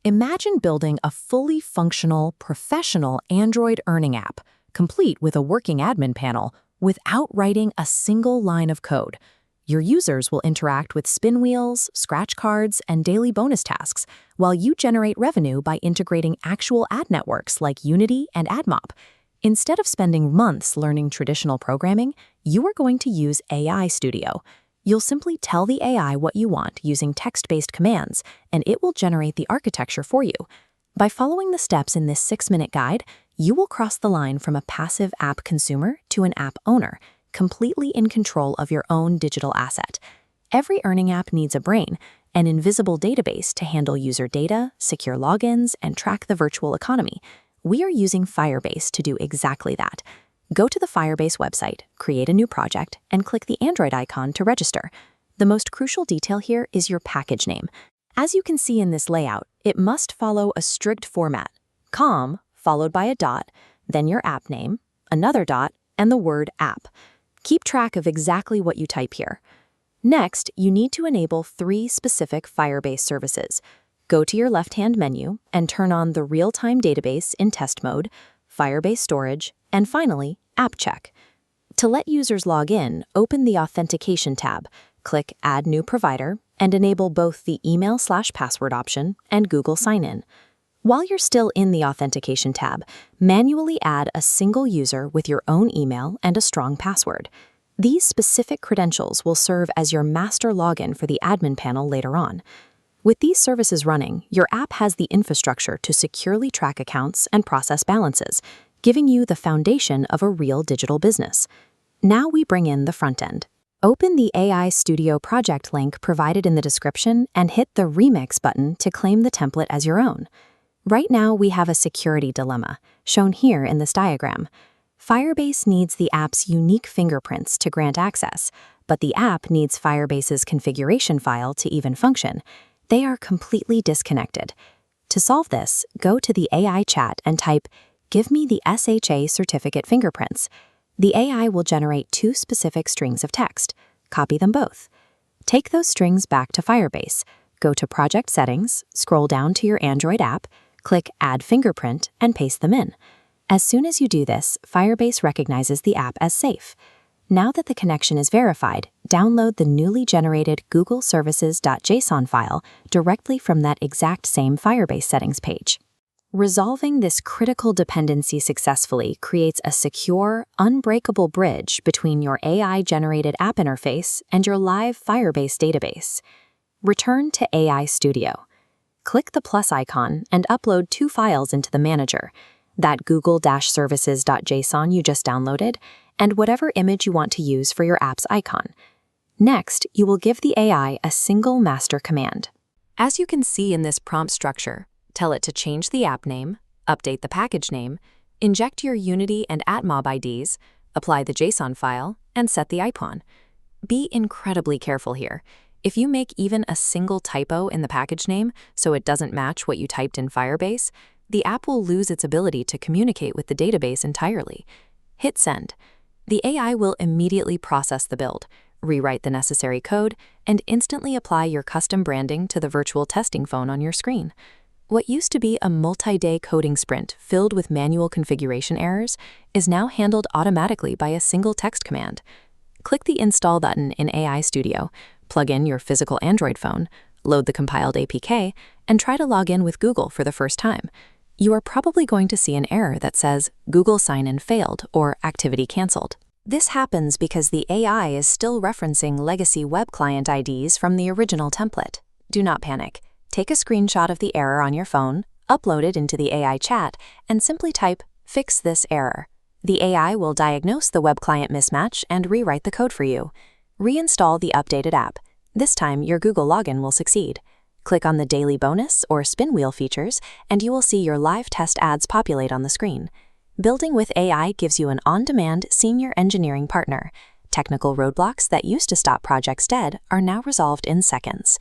Imagine building a fully functional, professional Android earning app, complete with a working admin panel, without writing a single line of code. Your users will interact with spin wheels, scratch cards, and daily bonus tasks, while you generate revenue by integrating actual ad networks like Unity and AdMob. Instead of spending months learning traditional programming, you are going to use AI Studio. You'll simply tell the AI what you want using text-based commands, and it will generate the architecture for you. By following the steps in this 6-minute guide, you will cross the line from a passive app consumer to an app owner, completely in control of your own digital asset. Every earning app needs a brain, an invisible database to handle user data, secure logins, and track the virtual economy. We are using Firebase to do exactly that. Go to the Firebase website, create a new project, and click the Android icon to register. The most crucial detail here is your package name. As you can see in this layout, it must follow a strict format: com, followed by a dot, then your app name, another dot, and the word app. Keep track of exactly what you type here. Next, you need to enable 3 specific Firebase services. Go to your left-hand menu and turn on the real-time database in test mode, Firebase storage, and finally, App Check. To let users log in, open the Authentication tab, click Add New Provider, and enable both the email/password option and Google Sign-In. While you're still in the Authentication tab, manually add a single user with your own email and a strong password. These specific credentials will serve as your master login for the admin panel later on. With these services running, your app has the infrastructure to securely track accounts and process balances, giving you the foundation of a real digital business. Now we bring in the front end. Open the AI Studio project link provided in the description and hit the Remix button to claim the template as your own. Right now, we have a security dilemma, shown here in this diagram. Firebase needs the app's unique fingerprints to grant access, but the app needs Firebase's configuration file to even function. They are completely disconnected. To solve this, go to the AI chat and type, "Give me the SHA certificate fingerprints." The AI will generate 2 specific strings of text. Copy them both. Take those strings back to Firebase. Go to Project Settings, scroll down to your Android app, click Add Fingerprint, and paste them in. As soon as you do this, Firebase recognizes the app as safe. Now that the connection is verified, download the newly generated Google Services.json file directly from that exact same Firebase settings page. Resolving this critical dependency successfully creates a secure, unbreakable bridge between your AI-generated app interface and your live Firebase database. Return to AI Studio. Click the plus icon and upload 2 files into the manager, that Google-Services.json you just downloaded, and whatever image you want to use for your app's icon. Next, you will give the AI a single master command. As you can see in this prompt structure, tell it to change the app name, update the package name, inject your Unity and AdMob IDs, apply the JSON file, and set the icon. Be incredibly careful here. If you make even a single typo in the package name so it doesn't match what you typed in Firebase, the app will lose its ability to communicate with the database entirely. Hit send. The AI will immediately process the build, rewrite the necessary code, and instantly apply your custom branding to the virtual testing phone on your screen. What used to be a multi-day coding sprint filled with manual configuration errors is now handled automatically by a single text command. Click the Install button in AI Studio, plug in your physical Android phone, load the compiled APK, and try to log in with Google for the first time. You are probably going to see an error that says Google sign-in failed or activity canceled. This happens because the AI is still referencing legacy web client IDs from the original template. Do not panic. Take a screenshot of the error on your phone, upload it into the AI chat, and simply type, "Fix this error." The AI will diagnose the web client mismatch and rewrite the code for you. Reinstall the updated app. This time, your Google login will succeed. Click on the Daily Bonus or Spin Wheel features, and you will see your live test ads populate on the screen. Building with AI gives you an on-demand senior engineering partner. Technical roadblocks that used to stop projects dead are now resolved in seconds.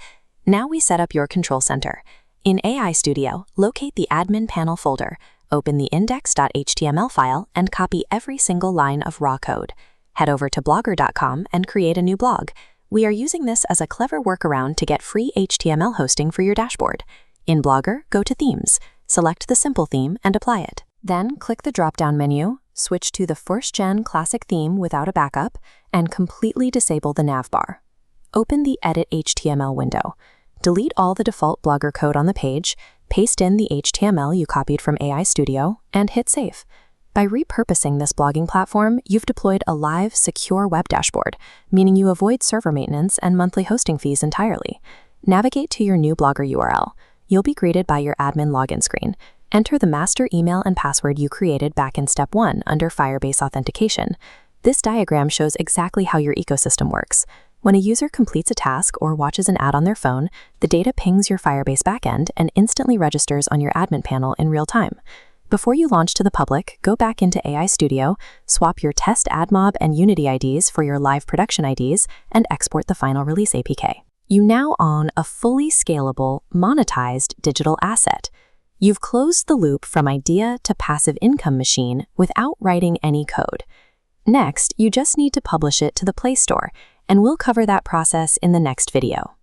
Now we set up your control center. In AI Studio, locate the admin panel folder, open the index.html file, and copy every single line of raw code. Head over to blogger.com and create a new blog. We are using this as a clever workaround to get free HTML hosting for your dashboard. In Blogger, go to Themes, select the simple theme, and apply it. Then click the drop-down menu, switch to the first-gen classic theme without a backup, and completely disable the navbar. Open the Edit HTML window. Delete all the default Blogger code on the page, paste in the HTML you copied from AI Studio, and hit Save. By repurposing this blogging platform, you've deployed a live, secure web dashboard, meaning you avoid server maintenance and monthly hosting fees entirely. Navigate to your new Blogger URL. You'll be greeted by your admin login screen. Enter the master email and password you created back in Step 1 under Firebase Authentication. This diagram shows exactly how your ecosystem works. When a user completes a task or watches an ad on their phone, the data pings your Firebase backend and instantly registers on your admin panel in real time. Before you launch to the public, go back into AI Studio, swap your test AdMob and Unity IDs for your live production IDs, and export the final release APK. You now own a fully scalable, monetized digital asset. You've closed the loop from idea to passive income machine without writing any code. Next, you just need to publish it to the Play Store, and we'll cover that process in the next video.